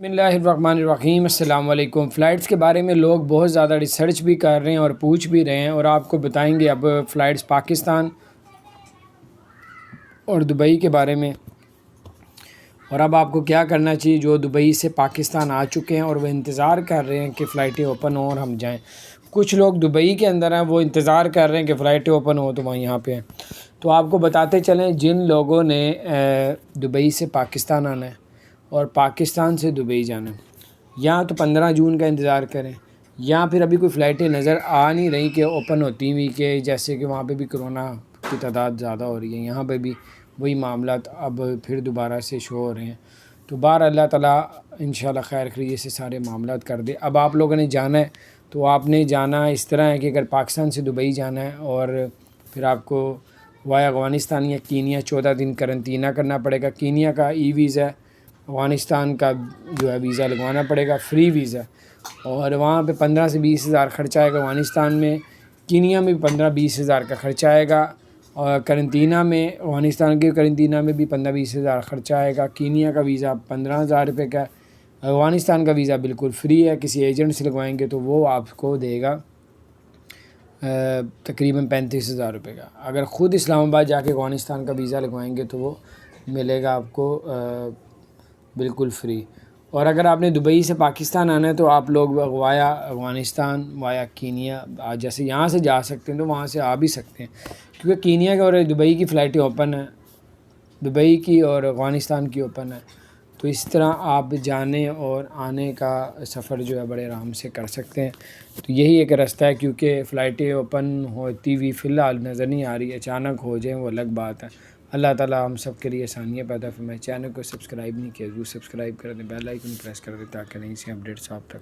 بسم اللہ الرحمن الرحیم۔ السلام علیکم۔ فلائٹس کے بارے میں لوگ بہت زیادہ ریسرچ بھی کر رہے ہیں اور پوچھ بھی رہے ہیں، اور آپ کو بتائیں گے اب فلائٹس پاکستان اور دبئی کے بارے میں، اور اب آپ کو کیا کرنا چاہیے جو دبئی سے پاکستان آ چکے ہیں اور وہ انتظار کر رہے ہیں کہ فلائٹیں اوپن ہوں اور ہم جائیں۔ کچھ لوگ دبئی کے اندر ہیں، وہ انتظار کر رہے ہیں کہ فلائٹیں اوپن ہوں تو وہاں یہاں پہ ہیں۔ تو آپ کو بتاتے چلیں، جن لوگوں نے دبئی سے پاکستان آنا ہے اور پاکستان سے دبئی جانا ہے، یا تو 15 جون کا انتظار کریں، یا پھر ابھی کوئی فلائٹیں نظر آ نہیں رہی کہ اوپن ہوتی ہوئی، کہ جیسے کہ وہاں پہ بھی کرونا کی تعداد زیادہ ہو رہی ہے، یہاں پہ بھی وہی معاملات اب پھر دوبارہ سے شو ہو رہے ہیں۔ تو بہر اللہ تعالیٰ انشاءاللہ خیر خیریت سے سارے معاملات کر دے۔ اب آپ لوگوں نے جانا ہے تو آپ نے جانا اس طرح ہے کہ اگر پاکستان سے دبئی جانا ہے اور پھر آپ کو وایا افغانستان یا کینیا 14 دن قرنطینہ کرنا پڑے گا۔ کینیا کا ای ویزا ہے، افغانستان کا جو ہے ویزا لگوانا پڑے گا، فری ویزا، اور وہاں پہ 15 سے 20 ہزار خرچہ آئے گا۔ افغانستان میں، کینیا میں بھی 15-20 ہزار کا خرچہ آئے گا، اور قرنطینہ میں، افغانستان کے قرنطینہ میں بھی 15-20 ہزار خرچہ آئے گا۔ کینیا کا ویزا 15,000 روپے کا ہے۔ افغانستان کا ویزا بالکل فری ہے، کسی ایجنٹ سے لگوائیں گے تو وہ آپ کو دے گا تقریباً 35,000 روپے کا۔ اگر خود اسلام آباد جا کے افغانستان کا ویزا لگوائیں گے تو وہ ملے گا آپ کو بالکل فری۔ اور اگر آپ نے دبئی سے پاکستان آنا ہے تو آپ لوگ وایا افغانستان، وایا کینیا، جیسے یہاں سے جا سکتے ہیں تو وہاں سے آ بھی سکتے ہیں، کیونکہ کینیا کی اور دبئی کی فلائٹیں اوپن ہیں، دبئی کی اور افغانستان کی اوپن ہے۔ تو اس طرح آپ جانے اور آنے کا سفر جو ہے بڑے آرام سے کر سکتے ہیں۔ تو یہی ایک راستہ ہے، کیونکہ فلائٹیں اوپن ہوتی ہوئی فی الحال نظر نہیں آ رہی، اچانک ہو جائیں وہ الگ بات ہے۔ اللہ تعالیٰ ہم سب کے لیے آسانیاں پیدا فرمائے۔ چینل کو سبسکرائب نہیں کیا، ضرور سبسکرائب کر دیں، بیل آئیکن پریس کر دیں تاکہ نئی سی اپڈیٹس آپ تک